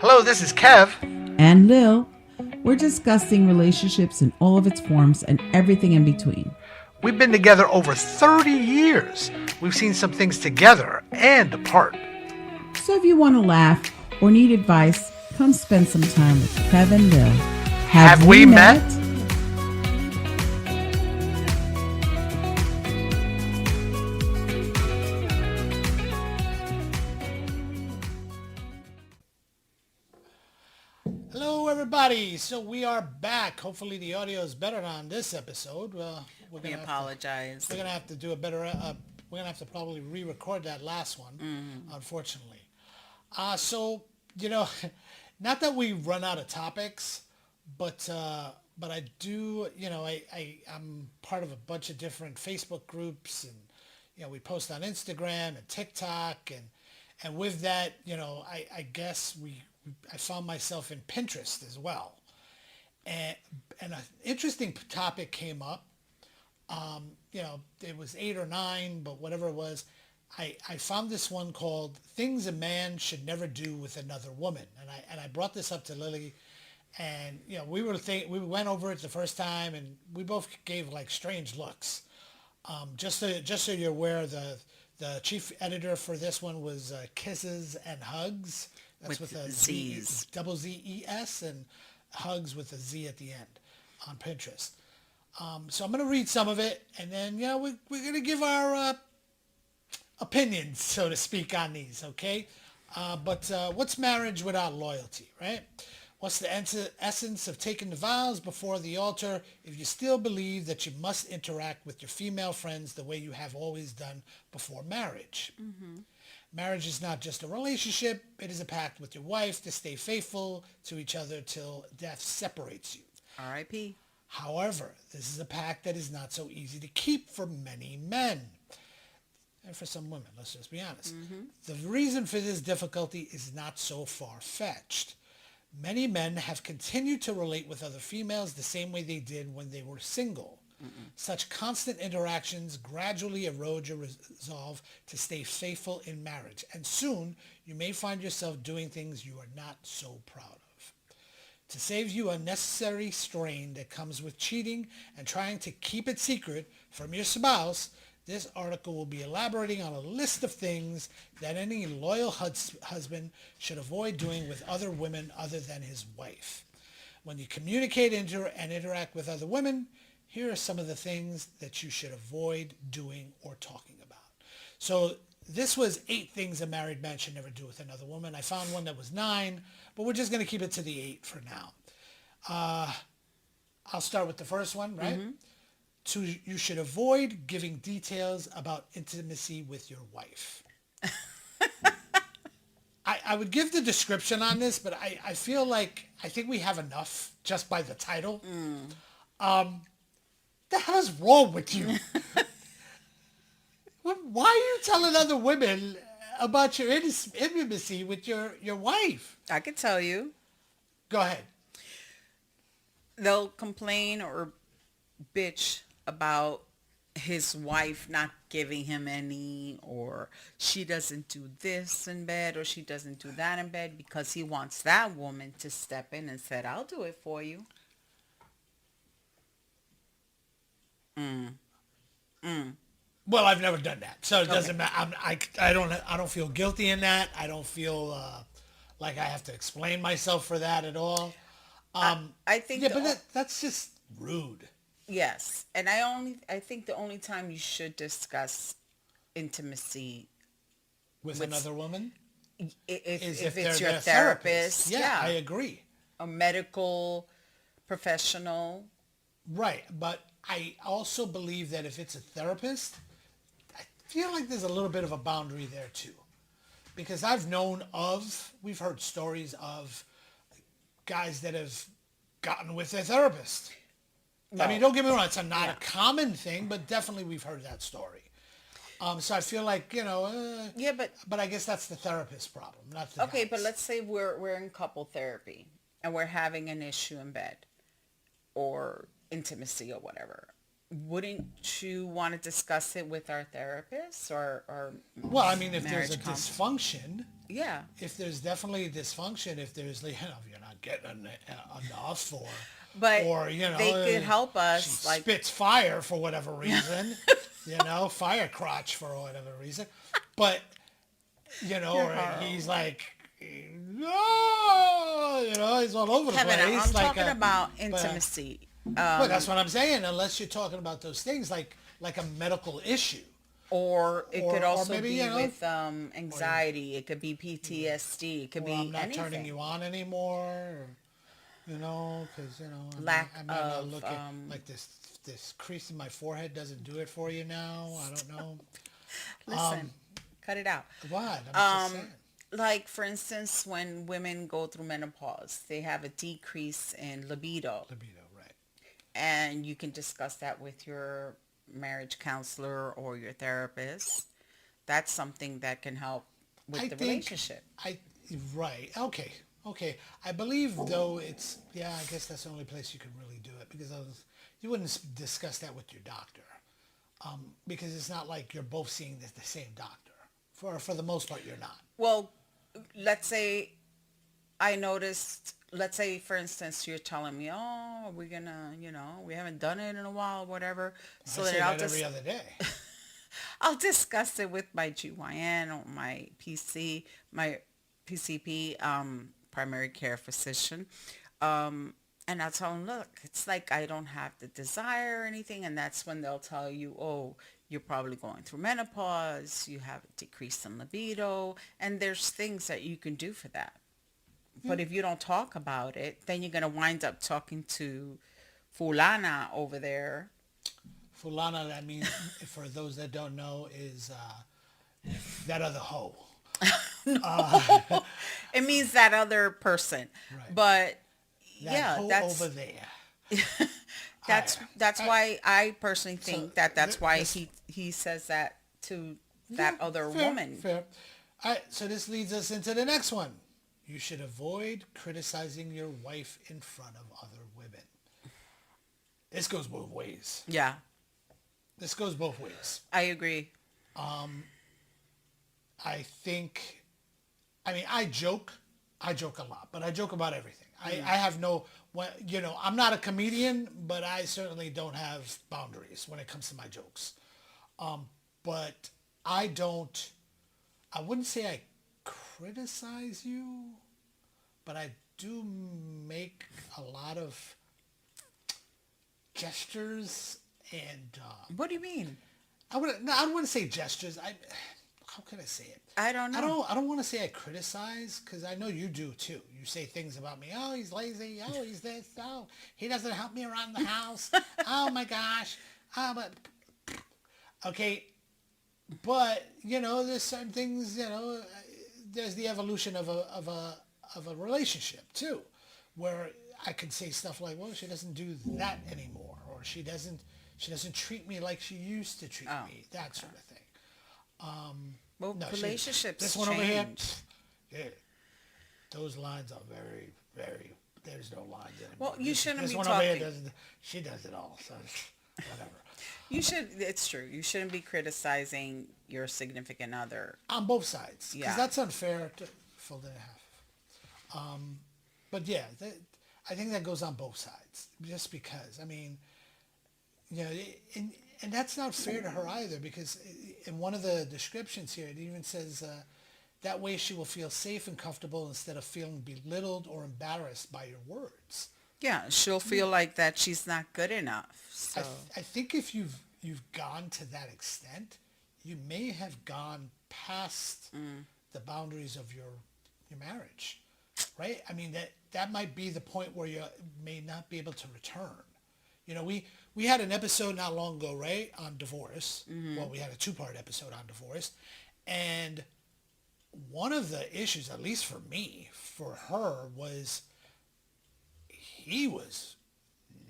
Hello, this is Kev. And Lil. We're discussing relationships in all of its forms and everything in between. We've been together over 30 years. We've seen some things together and apart. So if you want to laugh or need advice, come spend some time with Kev and Lil. Have we met? Hello, everybody. So we are back. Hopefully the audio is better on this episode. We apologize. We're gonna have to do a better. We're gonna have to probably re-record that last one, unfortunately. So not that we run out of topics, but I do. I'm part of a bunch of different Facebook groups, and we post on Instagram and TikTok, and with that, I guess I found myself in Pinterest as well, and an interesting topic came up. It was 8 or 9, but whatever it was, I found this one called "Things a Man Should Never Do with Another Woman," and I brought this up to Lily, and we went over it the first time, and we both gave like strange looks. Just so you're aware, the chief editor for this one was Kisses and Hugs. That's with a Z's. Double Z-E-S, and Hugs with a Z at the end on Pinterest. So I'm going to read some of it, and then, we're going to give our opinions, so to speak, on these, okay? But what's marriage without loyalty, right? What's the essence of taking the vows before the altar if you still believe that you must interact with your female friends the way you have always done before marriage? Mm-hmm. Marriage is not just a relationship. It is a pact with your wife to stay faithful to each other till death separates you. R.I.P. However, this is a pact that is not so easy to keep for many men. And for some women, let's just be honest. Mm-hmm. The reason for this difficulty is not so far-fetched. Many men have continued to relate with other females the same way they did when they were single. Mm-mm. Such constant interactions gradually erode your resolve to stay faithful in marriage, and soon you may find yourself doing things you are not so proud of. To save you unnecessary strain that comes with cheating and trying to keep it secret from your spouse, this article will be elaborating on a list of things that any loyal husband should avoid doing with other women other than his wife. When you communicate and interact with other women, here are some of the things that you should avoid doing or talking about. So this was 8 things a married man should never do with another woman. I found one that was 9, but we're just going to keep it to the 8 for now. I'll start with the first one, right? Mm-hmm. You should avoid giving details about intimacy with your wife. I would give the description on this, but I feel like I think we have enough just by the title. The hell is wrong with you? Why are you telling other women about your intimacy with your wife? I could tell you. Go ahead. They'll complain or bitch about his wife not giving him any, or she doesn't do this in bed, or she doesn't do that in bed, because he wants that woman to step in and said, "I'll do it for you." Well, I've never done that, so it doesn't matter. I don't feel guilty in that. I don't feel like I have to explain myself for that at all. I think, but that's just rude. Yes, and I think the only time you should discuss intimacy with another woman if it's your therapist. Yeah, I agree. A medical professional. Right, but I also believe that if it's a therapist, I feel like there's a little bit of a boundary there too. Because we've heard stories of guys that have gotten with their therapist. No. I mean, don't get me wrong, it's not a common thing, but definitely we've heard that story. So I feel like, but I guess that's the therapist's problem, not the Okay, guy's. but let's say we're in couple therapy and we're having an issue in bed or intimacy or whatever. wouldn't you want to discuss it with our therapist or Well, I mean, if there's a marriage counselor? dysfunction, Yeah. if there's definitely a dysfunction, if there's, if you're not getting enough, But or they could help she us, like, spits fire for whatever reason, fire crotch for whatever reason, but You're or horrible. he's like, oh, he's all over the Kevin, place. I'm like talking about but- intimacy. But that's what I'm saying. Unless you're talking about those things like a medical issue. Or it Or could also maybe, be with anxiety. It could be PTSD. It could Or be I'm not anything. turning you on anymore. Or, because Lack I might not of, look at like this crease in my forehead doesn't do it for you now. I don't know. Listen, cut it out. What? I'm just saying. Like, for instance, when women go through menopause, they have a decrease in libido. Libido, right? And you can discuss that with your marriage counselor or your therapist. That's something that can help with the relationship. Right. Okay. I believe though I guess that's the only place you can really do it because you wouldn't discuss that with your doctor, because it's not like you're both seeing the same doctor. For the most part, you're not. Well, let's say I noticed, let's say, for instance, you're telling me, oh, we're going to, we haven't done it in a while, whatever. So I say then that every other day. I'll discuss it with my GYN or my PCP, primary care physician. And I'll tell them, look, it's like I don't have the desire or anything. And that's when they'll tell you, oh, you're probably going through menopause. You have a decrease in libido. And there's things that you can do for that. But if you don't talk about it, then you're going to wind up talking to Fulana over there. Fulana, that means, for those that don't know, is that other hoe. It means that other person. Right. But That yeah, hoe that's over there. that's why I personally think that's why this- he says that to that other woman. Fair. All right, so this leads us into the next one. You should avoid criticizing your wife in front of other women. This goes both ways. Yeah, This goes both ways. I agree. I think, I joke a lot, but I joke about everything. I have I'm not a comedian, but I certainly don't have boundaries when it comes to my jokes. But I wouldn't say I criticize you, but I do make a lot of gestures and What do you mean? I don't want to say gestures. How can I say it? I don't know. I don't want to say I criticize because I know you do too. You say things about me. Oh, he's lazy. Oh, he's this. Oh, he doesn't help me around the house. Oh my gosh. Oh, but okay. But there's certain things. There's the evolution of a relationship too, where I could say stuff like, "Well, she doesn't do that anymore," or she doesn't treat me like she used to treat me. That sort of thing. Well, No, relationships this one over here, change. yeah, those lines are very, very. There's no lines anymore. Well, you shouldn't this be one over here talking. she does it all. So whatever. It's true. You shouldn't be criticizing your significant other. On both sides, because Yeah. that's unfair to fold it in half. But yeah, I think that goes on both sides. Just because, and that's not fair to her either, because in one of the descriptions here, it even says that way she will feel safe and comfortable instead of feeling belittled or embarrassed by your words. Yeah, she'll feel like that she's not good enough. So I think if you've gone to that extent, you may have gone past the boundaries of your marriage, right? That might be the point where you may not be able to return. We had an episode not long ago, right, on divorce. Mm-hmm. Well, we had a 2-part episode on divorce, and one of the issues, at least for me, for her, was he was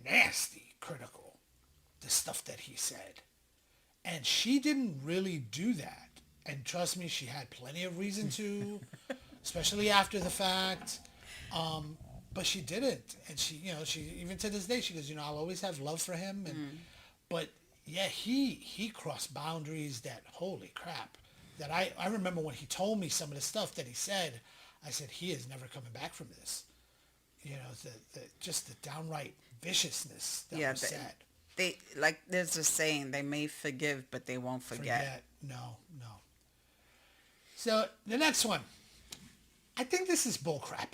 nasty critical, the stuff that he said. And she didn't really do that. And trust me, she had plenty of reason to, especially after the fact. But she didn't. And she even to this day, she goes, I'll always have love for him. But yeah, he crossed boundaries that, holy crap, that I remember when he told me some of the stuff that he said, I said, he is never coming back from this. You know, just the downright viciousness that Yeah, was said. they like there's a saying, they may forgive, but they won't forget. No, no. So the next one, I think this is bullcrap.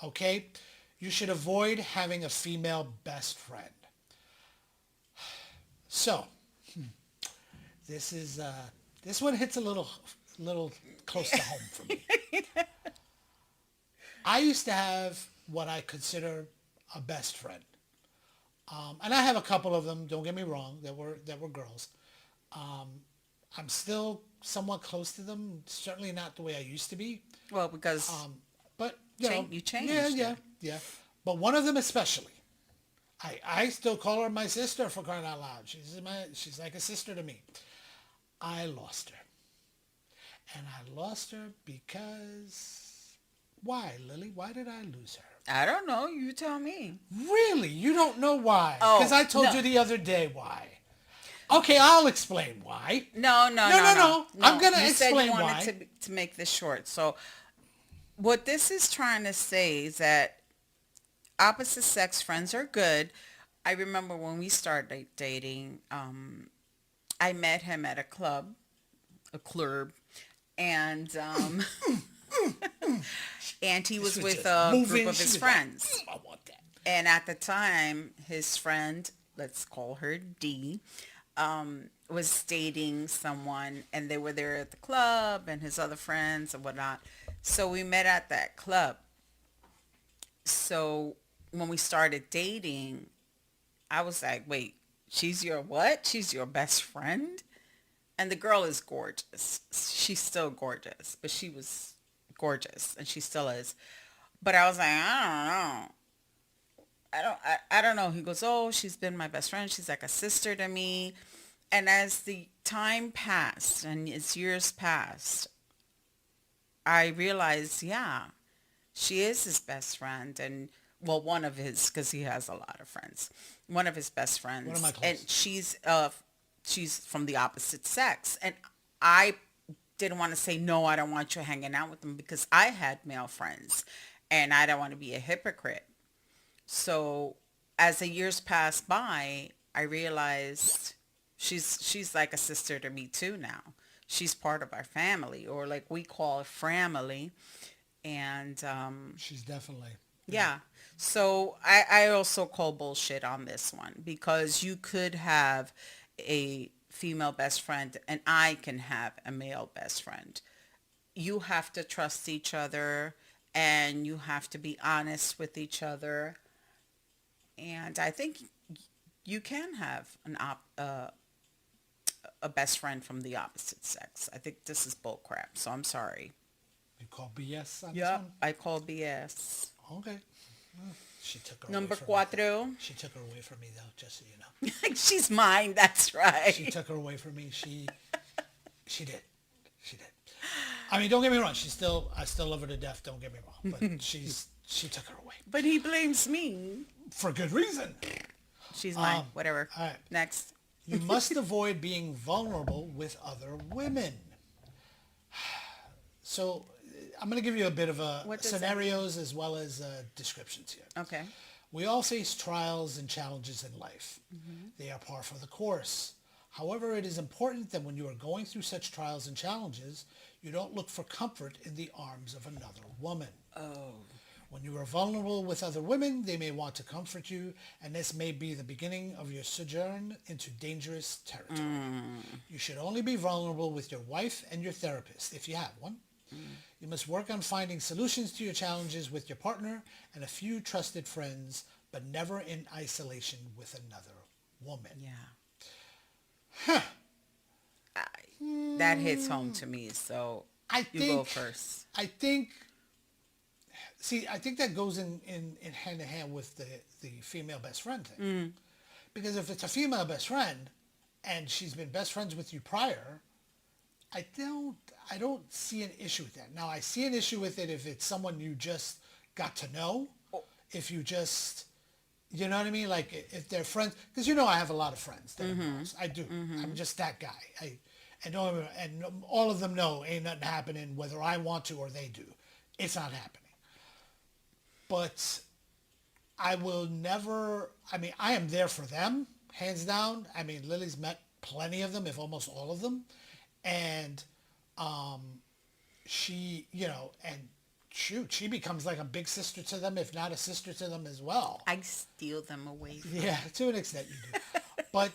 Okay, you should avoid having a female best friend. So, this one hits a little close to home for me. I used to have what I consider a best friend, and I have a couple of them. Don't get me wrong; that were girls. I'm still somewhat close to them. Certainly not the way I used to be. Well, because But you changed. Yeah. But one of them especially, I still call her my sister, for crying out loud. She's like a sister to me. I lost her, and I lost her because why, Lily? Why did I lose her? I don't know. You tell me. Really, you don't know why? Oh, Because I told no. you the other day why. Okay, I'll explain why. No. I'm gonna You said explain you why. wanted to make this short. So, what this is trying to say is that opposite sex friends are good. I remember when we started dating, I met him at a club, and and he was with a group of his friends. I want that. And at the time, his friend, let's call her D, was dating someone, and they were there at the club, and his other friends and whatnot. So we met at that club. So when we started dating, I was like, wait, she's your what? She's your best friend? And the girl is gorgeous. She's still gorgeous, but she was gorgeous, and she still is. But I was like, I don't know. He goes, oh, she's been my best friend. She's like a sister to me. And as the time passed and as years passed, I realized, yeah, she is his best friend. And, well, one of his, because he has a lot of friends. One of his best friends. One of my And closest. she's from the opposite sex. And I didn't want to say, no, I don't want you hanging out with them, because I had male friends. And I don't want to be a hypocrite. So as the years passed by, I realized she's like a sister to me too now. She's part of our family, or like we call it family. And She's definitely. yeah. So I also call bullshit on this one, because you could have a female best friend and I can have a male best friend. You have to trust each other, and you have to be honest with each other. And I think you can have a best friend from the opposite sex. I think this is bull crap, so I'm sorry. You call BS on this Yep, one? I call BS. Okay. She took her Number away from cuatro. me. She took her away from me, though, just so you know. She's mine, that's right. She took her away from me. She did. She did. I mean, don't get me wrong. I still love her to death. Don't get me wrong. But she took her away. But he blames me. For good reason. She's mine, whatever. All right. Next. You must avoid being vulnerable with other women. So I'm going to give you a bit of What does that scenarios as well as descriptions here. Okay. We all face trials and challenges in life. They are par for the course. However, it is important that when you are going through such trials and challenges, you don't look for comfort in the arms of another woman. Oh. When you are vulnerable with other women, they may want to comfort you, and this may be the beginning of your sojourn into dangerous territory. You should only be vulnerable with your wife and your therapist, if you have one. You must work on finding solutions to your challenges with your partner and a few trusted friends, but never in isolation with another woman. Yeah. That hits home to me, so you go first. I think that goes in hand in hand with the female best friend thing. Because if it's a female best friend and she's been best friends with you prior, I don't see an issue with that. Now, I see an issue with it if it's someone you just got to know, if you just You know what I mean? Like if they're friends, because I have a lot of friends that are girls. I do. I'm just that guy. I know, and all of them know ain't nothing happening whether I want to or they do. It's not happening. But I will never. I mean, I am there for them, hands down. I mean, Lily's met plenty of them, if almost all of them, and she, and shoot, she becomes like a big sister to them, if not a sister to them as well. I steal them away from Yeah, to an extent you do.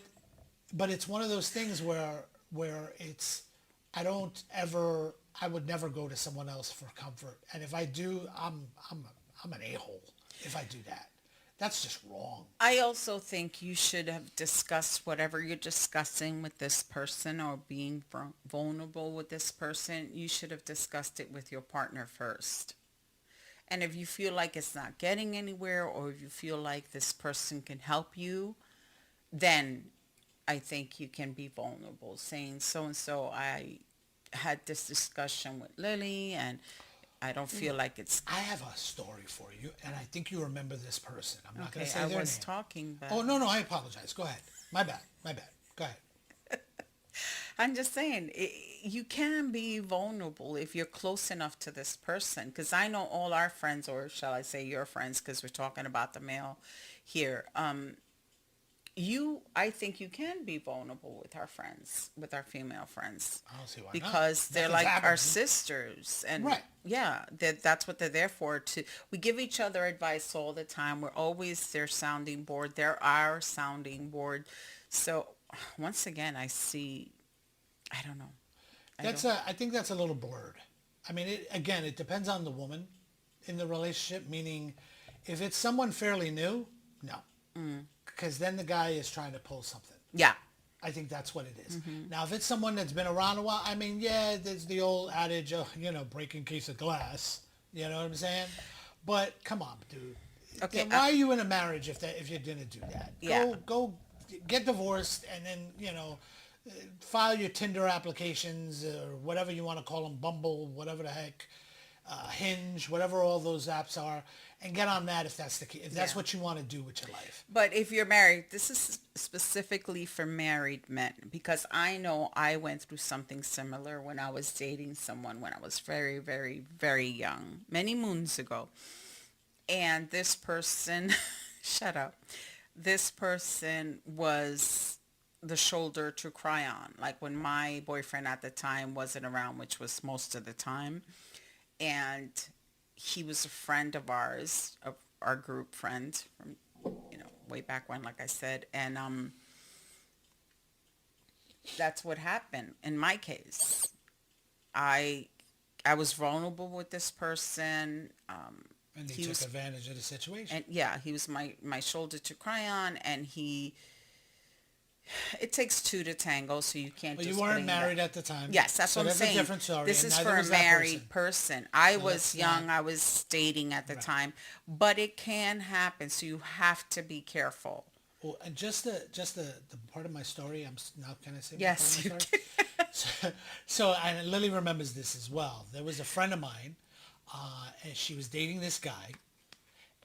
But it's one of those things where it's I would never go to someone else for comfort. And if I do, I'm an a-hole if I do that. That's just wrong. I also think you should have discussed whatever you're discussing with this person or being vulnerable with this person. You should have discussed it with your partner first. And if you feel like it's not getting anywhere or if you feel like this person can help you, then I think you can be vulnerable, saying so-and-so, I had this discussion with Lily and I don't feel like it's... I have a story for you, and I think you remember this person. I'm not going to Okay, say I their was name. talking, but... Oh, no, I apologize. Go ahead. My bad. Go ahead. I'm just saying, you can be vulnerable if you're close enough to this person. Because I know all our friends, or shall I say your friends, because we're talking about the male here. I think you can be vulnerable with our friends, with our female friends. I don't see why not. Because they're Nothing's like our happening. sisters. And Right. yeah, that's what they're there for. We give each other advice all the time. We're always their sounding board. They're our sounding board. So once again, I don't know. I think that's a little blurred. I mean, it depends on the woman in the relationship, meaning if it's someone fairly new, no. Because then the guy is trying to pull something. Yeah. I think that's what it is. Now, if it's someone that's been around a while, I mean, yeah, there's the old adage of, break in case of glass. You know what I'm saying? But come on, dude. Okay, Then why are you in a marriage if you're going to do that? Yeah. Go get divorced and then, file your Tinder applications or whatever you want to call them, Bumble, whatever the heck, Hinge, whatever all those apps are, and get on that if that's what you want to do with your life. But if you're married, this is specifically for married men, because I know I went through something similar when I was dating someone when I was very, very, very young, many moons ago. And this person, shut up, this person was the shoulder to cry on. Like when my boyfriend at the time wasn't around, which was most of the time. And he was a friend of ours, of our group friend from, way back when, like I said. And that's what happened in my case. I was vulnerable with this person. And he took advantage of the situation. And yeah, he was my shoulder to cry on, and it takes two to tango, so you can't But just you weren't blame married that. at the time. Yes, that's what I'm saying. A different story. This and is neither for a was that married person. I was that's young. not- I was dating at the Right. time, but it can happen, so you have to be careful. Well, and just the part of my story, I'm now can I say? Yes, Part of my story? So and Lily remembers this as well. There was a friend of mine, and she was dating this guy,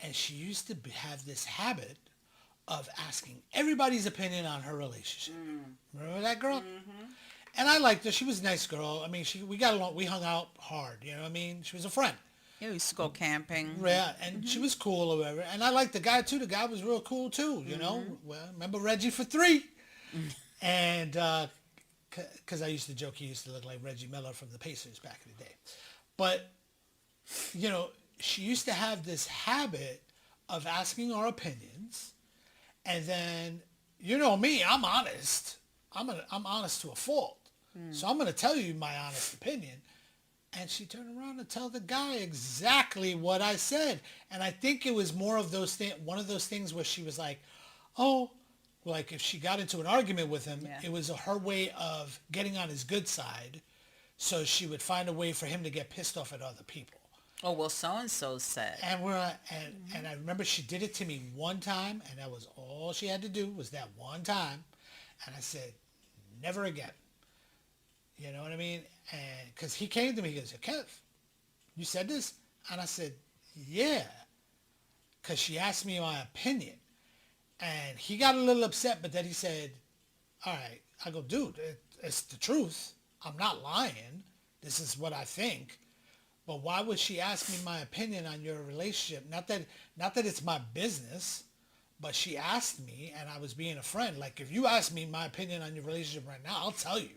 and she used to have this habit of asking everybody's opinion on her relationship. Remember that girl? And I liked her. She was a nice girl. I mean, we got along. We hung out hard. You know what I mean? She was a friend. Yeah, we used to go camping. Yeah, and she was cool or whatever. And I liked the guy too. The guy was real cool too, you know. Well, remember Reggie for 3? And because I used to joke he used to look like Reggie Miller from the Pacers back in the day. But, she used to have this habit of asking our opinions. And then, you know me, I'm honest. I'm honest to a fault. So I'm going to tell you my honest opinion. And she turned around to tell the guy exactly what I said. And I think it was more of one of those things where she was like, oh, like if she got into an argument with him, it was her way of getting on his good side. So she would find a way for him to get pissed off at other people. Oh, well, so-and-so said. And and I remember she did it to me one time, and that was all she had to do was that one time. And I said, never again. You know what I mean? And because he came to me, he goes, Kev, you said this? And I said, yeah. Because she asked me my opinion. And he got a little upset, but then he said, all right. I go, dude, it's the truth. I'm not lying. This is what I think. But why would she ask me my opinion on your relationship? Not that it's my business, but she asked me, and I was being a friend. Like, if you ask me my opinion on your relationship right now, I'll tell you.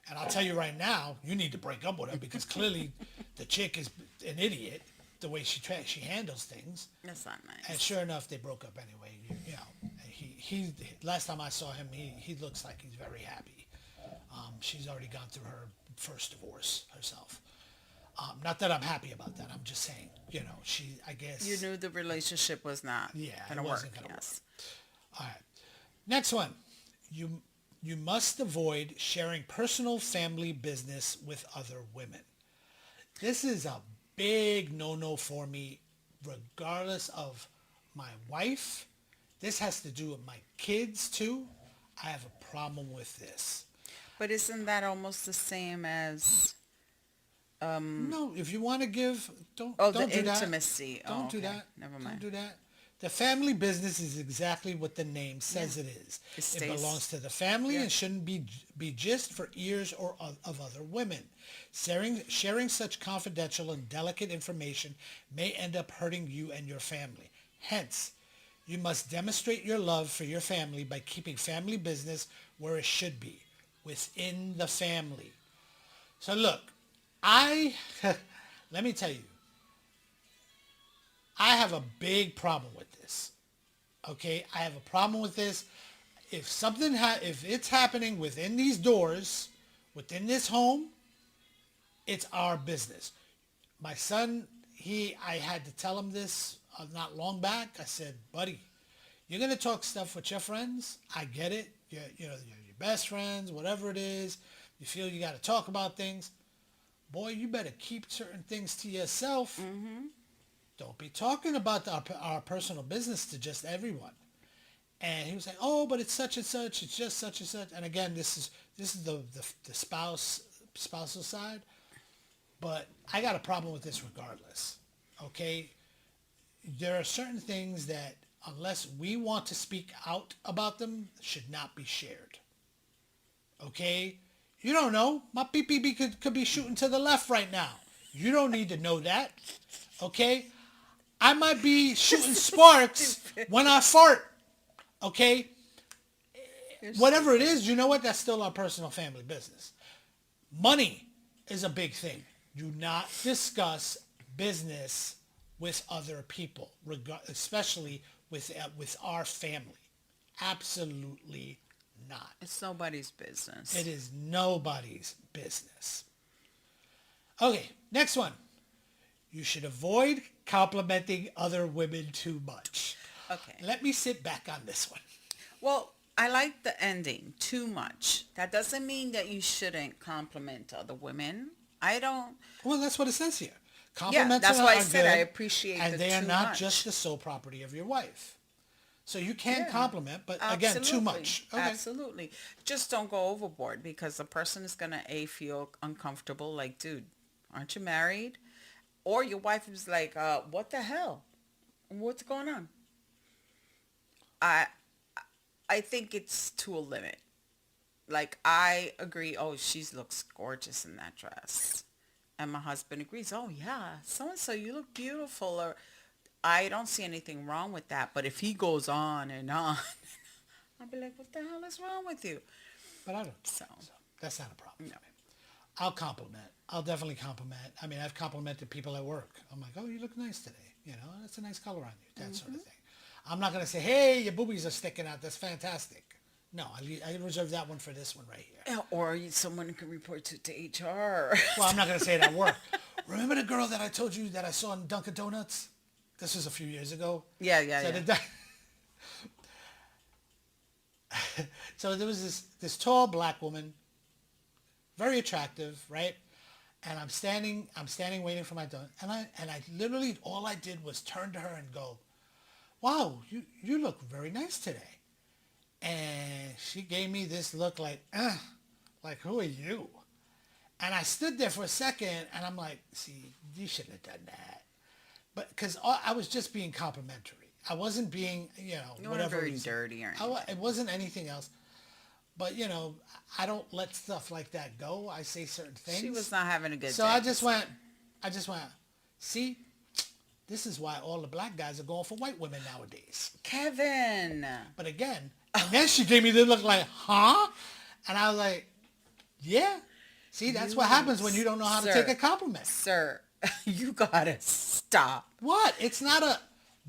And I'll tell you right now, you need to break up with her because clearly the chick is an idiot the way she handles things. That's not nice. And sure enough, they broke up anyway. You know, he last time I saw him, he looks like he's very happy. She's already gone through her first divorce herself. Not that I'm happy about that. I'm just saying, you know, I guess. You knew the relationship was not Yeah, gonna it work. wasn't gonna Yes. All right. Next one. You must avoid sharing personal family business with other women. This is a big no-no for me, regardless of my wife. This has to do with my kids too. I have a problem with this. But isn't that almost the same as No, if you want to give, don't the do that. intimacy? Don't do okay. that. Never mind. Don't do that. The family business is exactly what the name says it is. It stays- belongs to the family Yeah. and shouldn't be just for ears or of other women. Sharing such confidential and delicate information may end up hurting you and your family. Hence, you must demonstrate your love for your family by keeping family business where it should be, within the family. So look, let me tell you, I have a big problem with this. Okay, I have a problem with this. If if it's happening within these doors, within this home, it's our business. My son, I had to tell him this not long back. I said, buddy, you're gonna talk stuff with your friends. I get it. You're your best friends, whatever it is. You feel you got to talk about things. Boy, you better keep certain things to yourself. Mm-hmm. Don't be talking about our personal business to just everyone. And he was like, oh, but it's such and such. It's just such and such. And again, this is the spousal side. But I got a problem with this regardless. Okay? There are certain things that, unless we want to speak out about them, should not be shared. Okay? You don't know. My PPB could be shooting to the left right now. You don't need to know that. Okay? I might be shooting sparks when I fart. Okay? Whatever it is, you know what? That's still our personal family business. Money is a big thing. Do not discuss business with other people, especially with our family. Absolutely not. It's nobody's business. It is nobody's business. Okay, next one. You should avoid complimenting other women too much. Okay. Let me sit back on this one. Well, I like the ending, too much. That doesn't mean that you shouldn't compliment other women. I don't. Well, that's what it says here. Yeah, Compliments that's why I are said good, I appreciate and the they are too not much. just the sole property of your wife. So you can Yeah. compliment, but again, too Absolutely. much. Okay. Absolutely. Just don't go overboard because the person is going to feel uncomfortable. Like, dude, aren't you married? Or your wife is like, what the hell? What's going on? I think it's to a limit. Like, I agree, oh, she looks gorgeous in that dress. And my husband agrees, oh, yeah, so-and-so, you look beautiful. Or I don't see anything wrong with that. But if he goes on and on, I'll be like, what the hell is wrong with you? But I don't. So, That's not a problem. No. for me. I'll compliment. I'll definitely compliment. I mean, I've complimented people at work. I'm like, oh, you look nice today. You know, that's a nice color on you. That sort of thing. I'm not going to say, hey, your boobies are sticking out. That's fantastic. No, I reserve that one for this one right here. yeah, or someone can report to HR. Well, I'm not going to say it at work. Remember the girl that I told you that I saw in Dunkin' Donuts? This was a few years ago. Yeah. So there was this tall black woman, very attractive, right? And I'm standing waiting for my donut. And I literally, all I did was turn to her and go, wow, you look very nice today. And she gave me this look like who are you? And I stood there for a second and I'm like, see, you shouldn't have done that. But because I was just being complimentary. I wasn't being, You weren't whatever very reason. dirty or anything. It wasn't anything else. But, I don't let stuff like that go. I say certain things. She was not having a good So day. I just went, see, this is why all the black guys are going for white women nowadays. Kevin. But again, and then she gave me the look like, huh? And I was like, yeah. See, that's what happens when you don't know how to take a compliment. Sir, you gotta stop. What? It's not a,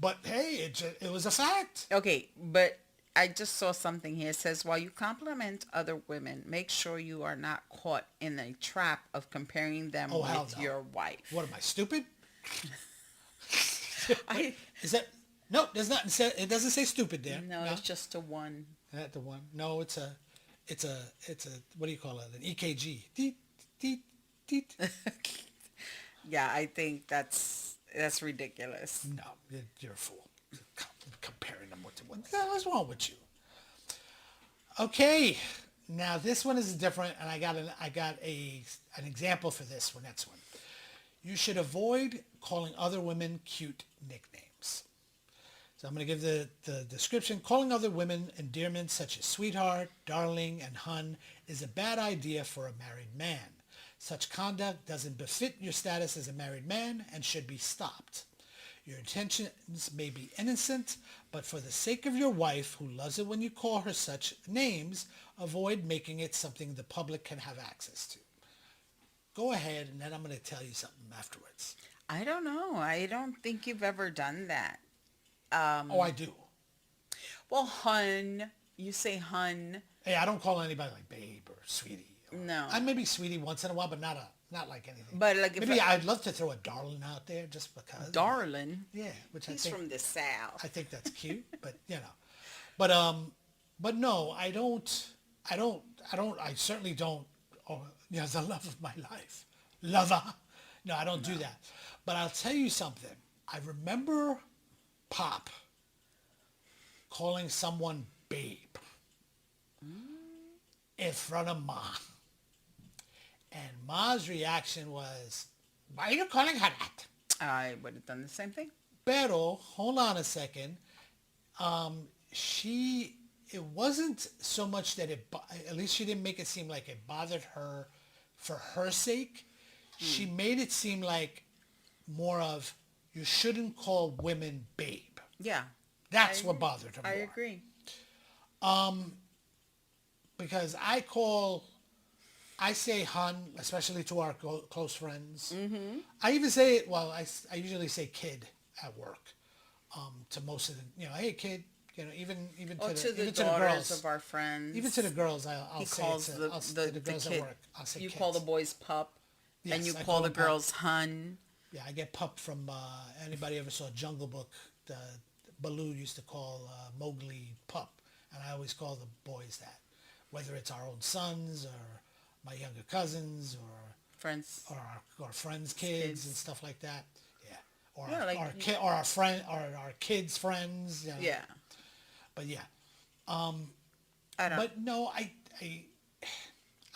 but hey, it was a fact. Okay, but I just saw something here. It says, while you compliment other women, make sure you are not caught in a trap of comparing them hell with no. your wife. What am I, stupid? I, Is that, no, there's not, it doesn't say stupid there. no, it's just a one. Not the one. No, it's a, what do you call it? An EKG. Deet, deet, deet. Yeah, I think that's ridiculous. No, you're a fool. Comparing them with what the hell is wrong with you? Okay, now this one is different, and I got an example for this one. Next one, you should avoid calling other women cute nicknames. So I'm going to give the description. Calling other women endearments such as sweetheart, darling, and hun is a bad idea for a married man. Such conduct doesn't befit your status as a married man and should be stopped. Your intentions may be innocent, but for the sake of your wife, who loves it when you call her such names, avoid making it something the public can have access to. Go ahead, and then I'm going to tell you something afterwards. I don't know. I don't think you've ever done that. I do. Well, hun, you say hun. Hey, I don't call anybody like babe or sweetie. No. I maybe sweetie once in a while, but not like anything. But like if maybe I'd love to throw a darling out there just because. darling. Yeah, which He's I think from the South. I think that's cute, but but no, I don't. I certainly don't. Oh, the love of my life, lover. No, I don't do that. But I'll tell you something. I remember Pop calling someone babe in front of Ma. And Ma's reaction was, why are you calling her that? I would have done the same thing. Pero, hold on a second. It wasn't so much that at least she didn't make it seem like it bothered her for her sake. She made it seem like more of, you shouldn't call women babe. Yeah. That's what bothered her more. I agree. Because I say hun, especially to our close friends. Mm-hmm. I even say it, I usually say kid at work. To most of the, hey kid, even to the daughters girls of our friends. Even to the girls, I'll say calls to the girls kid. at work. I'll say you kids. call the boys pup, Yes, and you I call the them pup. girls hun. Yeah, I get pup from anybody ever saw Jungle Book. Baloo used to call Mowgli pup, and I always call the boys that, whether it's our own sons or my younger cousins or Friends. or our friends' kids and stuff like that. Yeah, or Yeah, our friend or our kids' friends. Yeah. But yeah, I don't. but no, I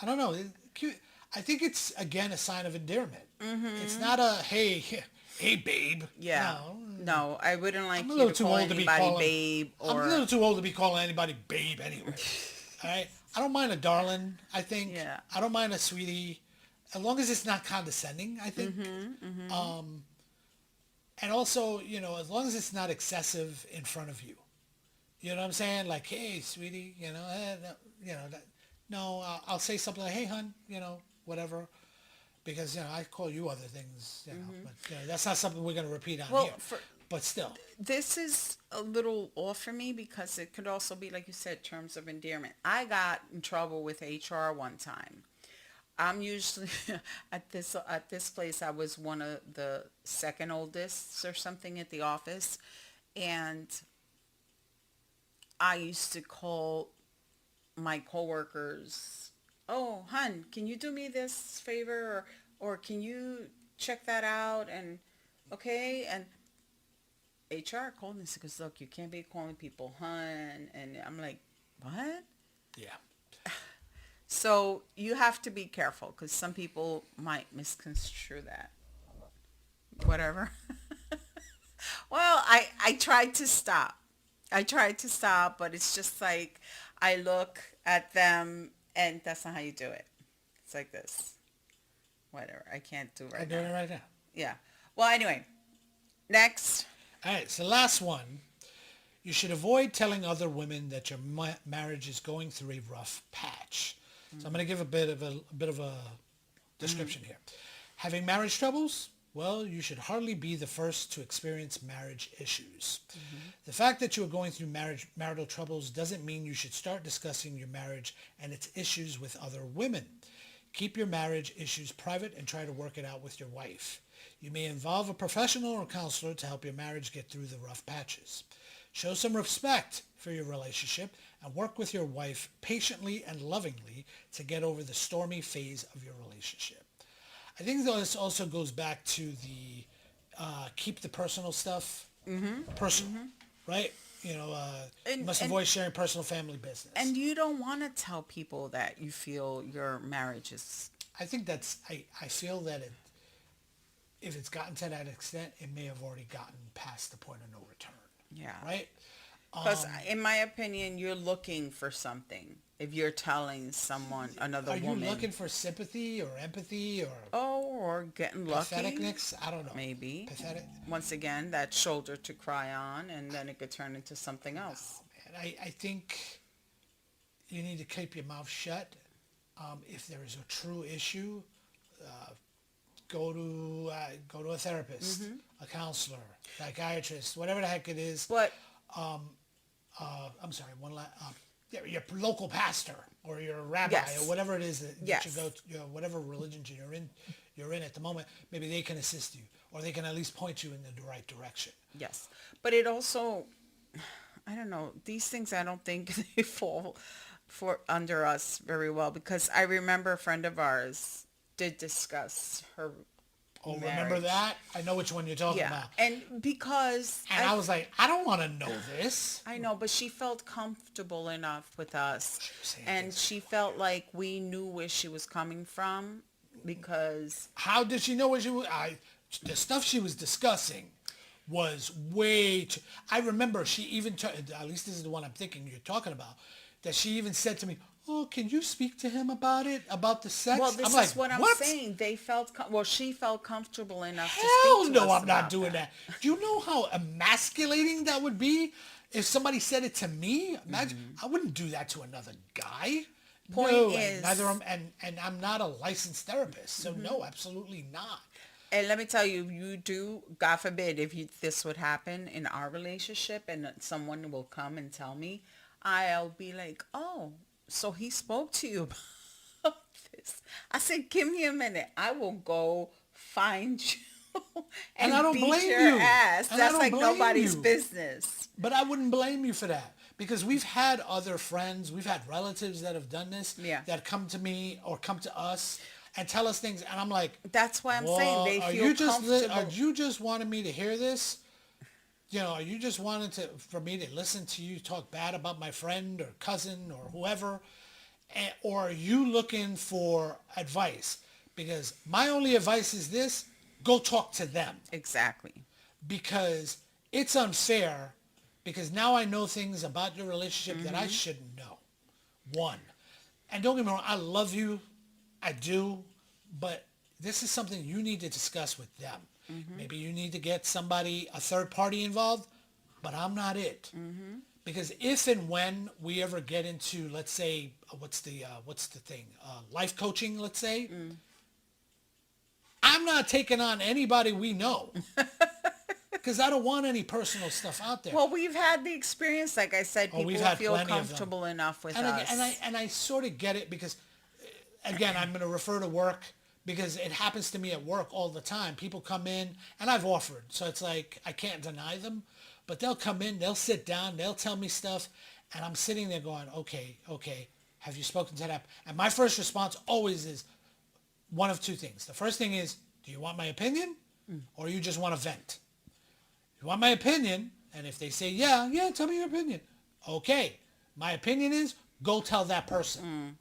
don't know. Cute. I think it's again a sign of endearment. Mm-hmm. It's not a hey babe. Yeah. No, I wouldn't like I'm a you little to too call old to be anybody calling. babe I'm a or little too old to be calling anybody babe anyway. All right. I don't mind a darling. I think. Yeah. I don't mind a sweetie, as long as it's not condescending. I think. And also, as long as it's not excessive in front of you. You know what I'm saying? Like, hey, sweetie, I'll say something like, hey, hun, whatever. Because, I call you other things, but that's not something we're going to repeat on here. But still. This is a little off for me because it could also be, like you said, terms of endearment. I got in trouble with HR one time. I'm usually at this place. I was one of the second oldest or something at the office, and I used to call my coworkers, "Oh, hun, can you do me this favor, or can you check that out?" And okay, and HR called me and said, "Look, you can't be calling people hun," and I'm like, "What?" Yeah. So you have to be careful because some people might misconstrue that. Whatever. Well, I I tried to stop. But it's just like I look at them, and that's not how you do it. It's like this. Whatever. I can't do right I'm doing now. it right now. Yeah. Well, anyway, next. All right, so last one. You should avoid telling other women that your marriage is going through a rough patch. So I'm going to give a bit of a description here. Having marriage troubles? Well, you should hardly be the first to experience marriage issues. The fact that you are going through marital troubles doesn't mean you should start discussing your marriage and its issues with other women. Keep your marriage issues private and try to work it out with your wife. You may involve a professional or counselor to help your marriage get through the rough patches. Show some respect for your relationship and work with your wife patiently and lovingly to get over the stormy phase of your relationship. I think this also goes back to the keep the personal stuff personal, right? You must avoid sharing personal family business. And you don't want to tell people that you feel your marriage is... I think I feel that if it's gotten to that extent, it may have already gotten past the point of no return. Yeah. Right? Because in my opinion, you're looking for something. If you're telling someone, another woman. Are you looking for sympathy or empathy or... or getting lucky. Patheticness? I don't know. Maybe. Pathetic? Once again, that shoulder to cry on, and then it could turn into something else. Man, I think you need to keep your mouth shut. If there is a true issue, go to a therapist, a counselor, psychiatrist, whatever the heck it is. But I'm sorry, your local pastor or your rabbi Yes. or whatever it is that Yes. you go to, whatever religion you're in at the moment. Maybe they can assist you, or they can at least point you in the right direction. yes. But it also, I don't know, these things I don't think they fall under us very well, because I remember a friend of ours did discuss her Oh, marriage. remember that? I know which one you're talking about. And because... And I was like, I don't want to know this. I know, but she felt comfortable enough with us. She was saying And things. she felt like we knew where she was coming from, because... How did she know what she was? The stuff she was discussing was way too... I remember she even... at least this is the one I'm thinking you're talking about. That she even said to me, oh, can you speak to him about it? About the sex? Well, this I'm is like, what I'm what? saying. They felt... she felt comfortable enough to Hell speak to no, us I'm not about doing that. Do you know how emasculating that would be if somebody said it to me? Imagine, I wouldn't do that to another guy. Point no, is- and I'm not a licensed therapist, so no, absolutely not. And let me tell you, you do, God forbid, if this would happen in our relationship and someone will come and tell me, I'll be like, oh, so he spoke to you about this. I said, give me a minute. I will go find you and I don't beat blame your you. ass. And I That's don't like blame nobody's you. business. But I wouldn't blame you for that, because we've had other friends, we've had relatives that have done this, Yeah. that come to me or come to us and tell us things, and I'm like, That's why I'm saying well, they are feel you just comfortable. are you just wanting me to hear this? Are you just wanting for me to listen to you talk bad about my friend or cousin or whoever? Or are you looking for advice? Because my only advice is this: go talk to them. Exactly. Because it's unfair, because now I know things about your relationship that I shouldn't know. One. And don't get me wrong, I love you. I do. But this is something you need to discuss with them. Maybe you need to get somebody, a third party involved, but I'm not it. Because if and when we ever get into, let's say, what's the thing? Life coaching, let's say. I'm not taking on anybody we know. Because I don't want any personal stuff out there. Well, we've had the experience, like I said, people we've had feel plenty of them. comfortable enough with and us. I sort of get it, because, again, I'm going to refer to work, because it happens to me at work all the time. People come in, and I've offered, so it's like I can't deny them. But they'll come in, they'll sit down, they'll tell me stuff, and I'm sitting there going, okay, have you spoken to that? And my first response always is one of two things. The first thing is, do you want my opinion, or you just want to vent? You want my opinion, and if they say, yeah, tell me your opinion. Okay, my opinion is, go tell that person.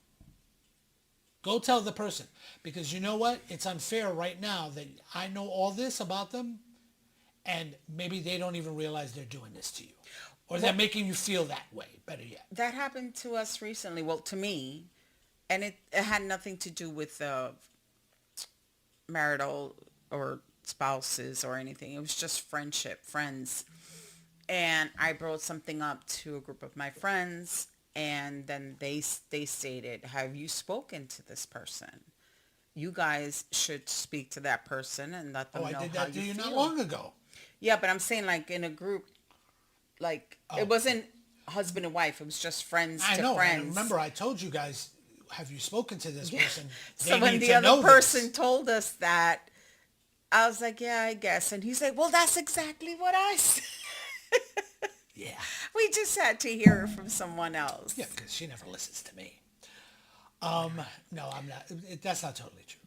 Go tell the person. Because you know what? It's unfair right now that I know all this about them, and maybe they don't even realize they're doing this to you, or they're making you feel that way. Better yet, That happened to us recently. Well, to me, and it had nothing to do with marital or spouses or anything. It was just friends. And I brought something up to a group of my friends, and then they stated, "Have you spoken to this person? You guys should speak to that person and let them know how you feel." I did that to you not long ago. Yeah, but I'm saying like in a group, like it wasn't husband and wife. It was just friends I to know. friends. And remember, I told you guys, have you spoken to this person? They So when need the to other know person this. told us that, I was like, yeah, I guess. And he's like, well, that's exactly what I said. Yeah. We just had to hear it from someone else. Yeah, because she never listens to me. No, I'm not. That's not totally true.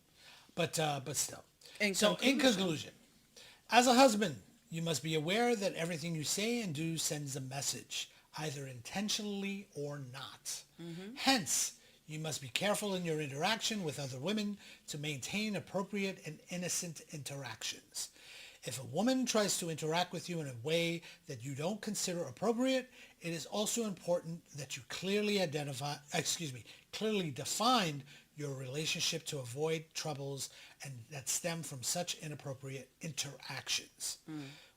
But still. In conclusion, as a husband, you must be aware that everything you say and do sends a message, either intentionally or not. Hence, you must be careful in your interaction with other women to maintain appropriate and innocent interactions. If a woman tries to interact with you in a way that you don't consider appropriate, it is also important that you clearly define your relationship to avoid troubles and that stem from such inappropriate interactions.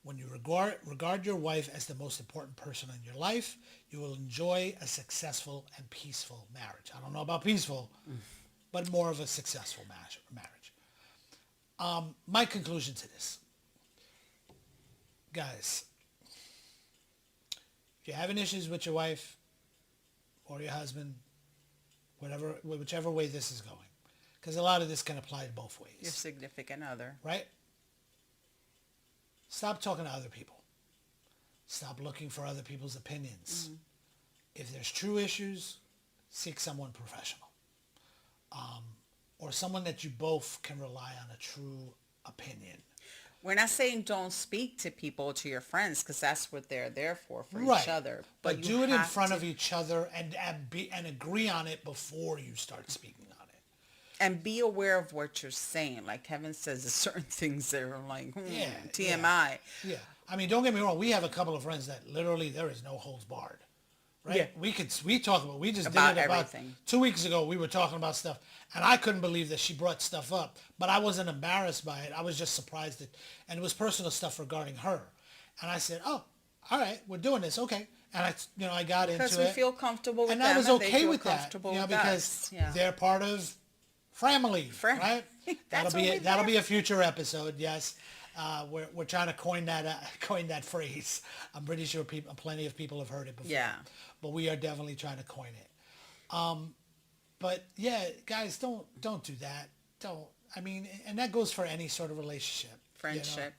When you regard your wife as the most important person in your life, you will enjoy a successful and peaceful marriage. I don't know about peaceful, but more of a successful marriage. My conclusion to this. Guys, if you're having issues with your wife or your husband, whichever way this is going, because a lot of this can apply to both ways. Your significant other. Right? Stop talking to other people. Stop looking for other people's opinions. If there's true issues, seek someone professional. Or someone that you both can rely on a true opinion. We're not saying don't speak to people, to your friends, because that's what they're there for Right. each other. But do it in front of each other and agree on it before you start speaking on it. And be aware of what you're saying. Like Kevin says, there's certain things that are like, TMI. Yeah. I mean, don't get me wrong. We have a couple of friends that literally there is no holds barred. Right? Yeah. We just About did it about everything. 2 weeks ago. We were talking about stuff, and I couldn't believe that she brought stuff up, but I wasn't embarrassed by it. I was just surprised and it was personal stuff regarding her. And I said, "Oh, all right, we're doing this, okay." And I got into it. Because we feel comfortable with and them. I was and they okay feel with that, comfortable with because us. Yeah. they're part of family, right? That's That'll be a future episode. Yes, we're trying to coin that phrase. I'm pretty sure plenty of people have heard it before. Yeah. But we are definitely trying to coin it. But yeah, guys, don't do that. Don't. I mean, and that goes for any sort of relationship. Friendship.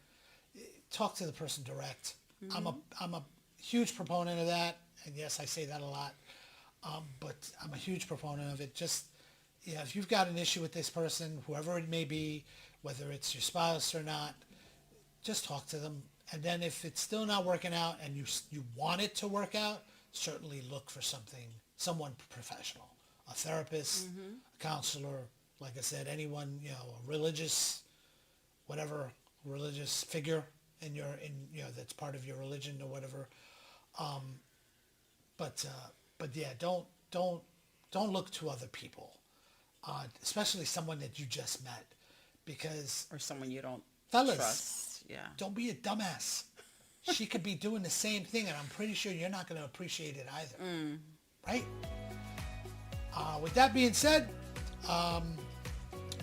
Talk to the person direct. I'm a huge proponent of that, and yes, I say that a lot. But I'm a huge proponent of it. Just, if you've got an issue with this person, whoever it may be, whether it's your spouse or not, just talk to them. And then if it's still not working out and you want it to work out, certainly look for someone professional, a therapist, a counselor, like I said, anyone, a religious, whatever religious figure that's part of your religion or whatever. But yeah, don't look to other people, especially someone that you just met, because Or someone you don't fellas, trust. Yeah. don't be a dumbass. She could be doing the same thing, and I'm pretty sure you're not going to appreciate it either. Right? With that being said,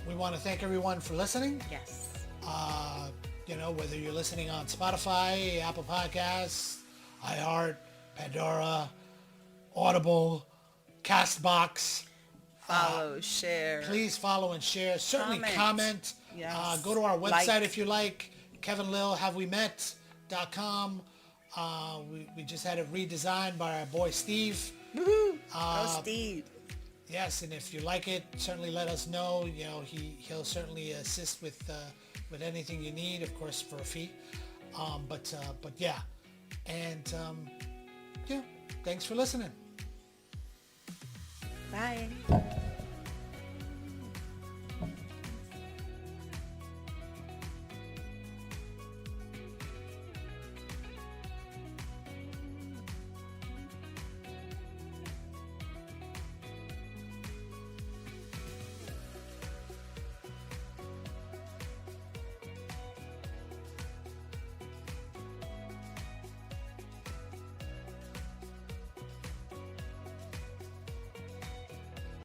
we want to thank everyone for listening. Yes. Whether you're listening on Spotify, Apple Podcasts, iHeart, Pandora, Audible, Castbox. Follow, share. Please follow and share. Certainly comment. Yes. Go to our website Like. if you like. KevinLilHaveWeMet.com. We just had it redesigned by our boy Steve. Woohoo! Steve. Yes, and if you like it, certainly let us know. He'll certainly assist with anything you need, of course, for a fee. But yeah, and thanks for listening. Bye.